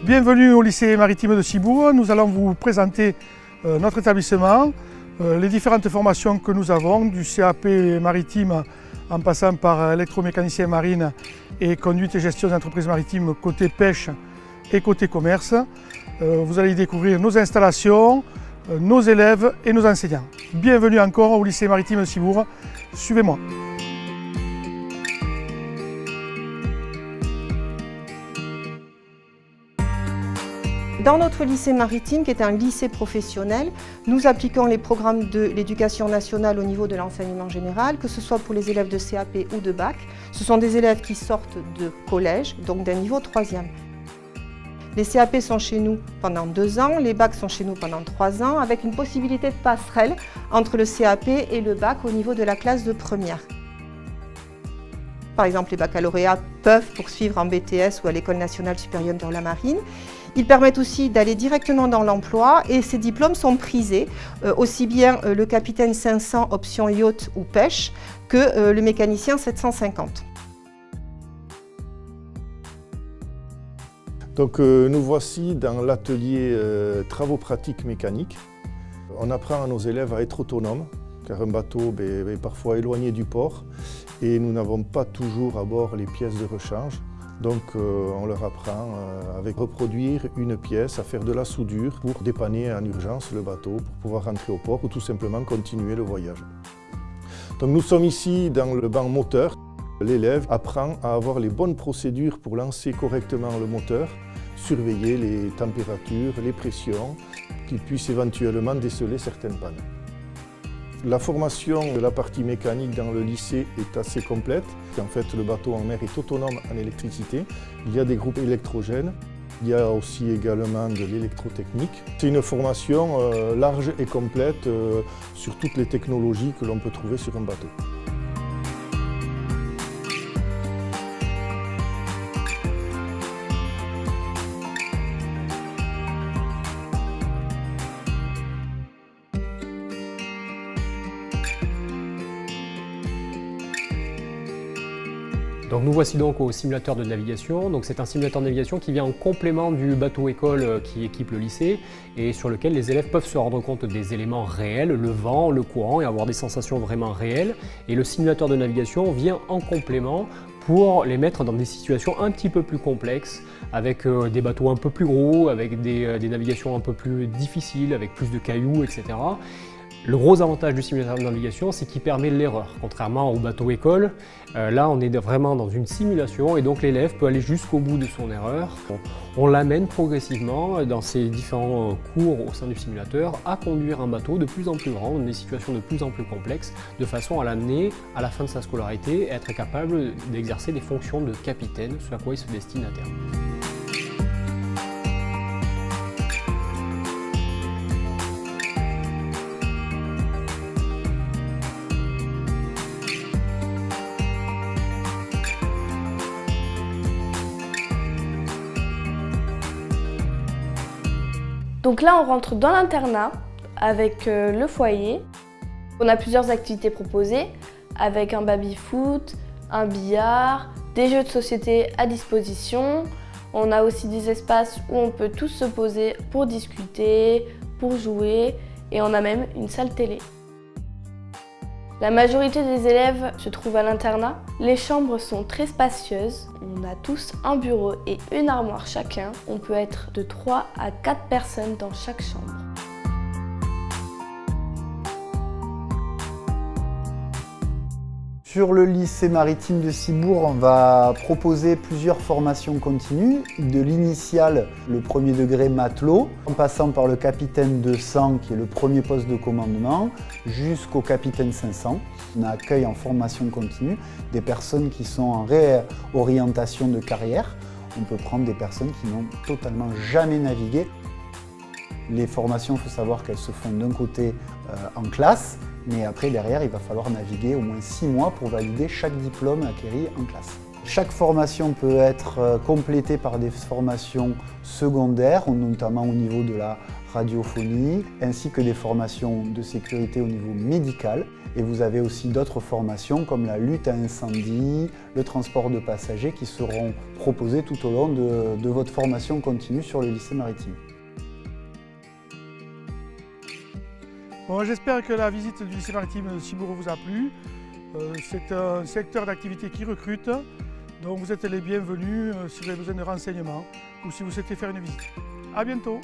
Bienvenue au lycée maritime de Cibourg. Nous allons vous présenter notre établissement, les différentes formations que nous avons, du CAP maritime en passant par électromécanicien marine et conduite et gestion d'entreprises maritimes côté pêche et côté commerce. Vous allez y découvrir nos installations, nos élèves et nos enseignants. Bienvenue encore au lycée maritime de Cibourg. Suivez-moi. Dans notre lycée maritime, qui est un lycée professionnel, nous appliquons les programmes de l'éducation nationale au niveau de l'enseignement général, que ce soit pour les élèves de CAP ou de bac. Ce sont des élèves qui sortent de collège, donc d'un niveau 3e. Les CAP sont chez nous pendant 2 ans, les bacs sont chez nous pendant 3 ans, avec une possibilité de passerelle entre le CAP et le bac au niveau de la classe de première. Par exemple, les baccalauréats peuvent poursuivre en BTS ou à l'École nationale supérieure de la marine. Ils permettent aussi d'aller directement dans l'emploi et ces diplômes sont prisés, aussi bien le capitaine 500 option yacht ou pêche que le mécanicien 750. Donc nous voici dans l'atelier travaux pratiques mécaniques. On apprend à nos élèves à être autonomes, car un bateau est parfois éloigné du port et nous n'avons pas toujours à bord les pièces de rechange. Donc on leur apprend à reproduire une pièce, à faire de la soudure pour dépanner en urgence le bateau, pour pouvoir rentrer au port ou tout simplement continuer le voyage. Donc nous sommes ici dans le banc moteur. L'élève apprend à avoir les bonnes procédures pour lancer correctement le moteur, surveiller les températures, les pressions, qu'il puisse éventuellement déceler certaines pannes. La formation de la partie mécanique dans le lycée est assez complète. En fait, le bateau en mer est autonome en électricité. Il y a des groupes électrogènes. Il y a aussi également de l'électrotechnique. C'est une formation large et complète sur toutes les technologies que l'on peut trouver sur un bateau. Donc nous voici donc au simulateur de navigation. Donc c'est un simulateur de navigation qui vient en complément du bateau école qui équipe le lycée et sur lequel les élèves peuvent se rendre compte des éléments réels, le vent, le courant et avoir des sensations vraiment réelles. Et le simulateur de navigation vient en complément pour les mettre dans des situations un petit peu plus complexes, avec des bateaux un peu plus gros, avec des navigations un peu plus difficiles, avec plus de cailloux, etc. Le gros avantage du simulateur de navigation, c'est qu'il permet l'erreur. Contrairement au bateau école, là on est vraiment dans une simulation et donc l'élève peut aller jusqu'au bout de son erreur. On l'amène progressivement dans ses différents cours au sein du simulateur à conduire un bateau de plus en plus grand, dans des situations de plus en plus complexes, de façon à l'amener à la fin de sa scolarité et être capable d'exercer des fonctions de capitaine, ce à quoi il se destine à terme. Donc là, on rentre dans l'internat avec le foyer. On a plusieurs activités proposées avec un baby-foot, un billard, des jeux de société à disposition. On a aussi des espaces où on peut tous se poser pour discuter, pour jouer et on a même une salle télé. La majorité des élèves se trouvent à l'internat. Les chambres sont très spacieuses. On a tous un bureau et une armoire chacun. On peut être de 3 à 4 personnes dans chaque chambre. Sur le lycée maritime de Cibourg, on va proposer plusieurs formations continues, de l'initial, le premier degré matelot, en passant par le capitaine 200 qui est le premier poste de commandement, jusqu'au capitaine 500. On accueille en formation continue des personnes qui sont en réorientation de carrière. On peut prendre des personnes qui n'ont totalement jamais navigué. Les formations, il faut savoir qu'elles se font d'un côté en classe, mais après derrière il va falloir naviguer au moins 6 mois pour valider chaque diplôme acquis en classe. Chaque formation peut être complétée par des formations secondaires, notamment au niveau de la radiophonie, ainsi que des formations de sécurité au niveau médical. Et vous avez aussi d'autres formations comme la lutte à incendie, le transport de passagers qui seront proposées tout au long de votre formation continue sur le lycée maritime. Bon, j'espère que la visite du lycée maritime de Cibourg vous a plu. C'est un secteur d'activité qui recrute, donc vous êtes les bienvenus si vous avez besoin de renseignements ou si vous souhaitez faire une visite. À bientôt!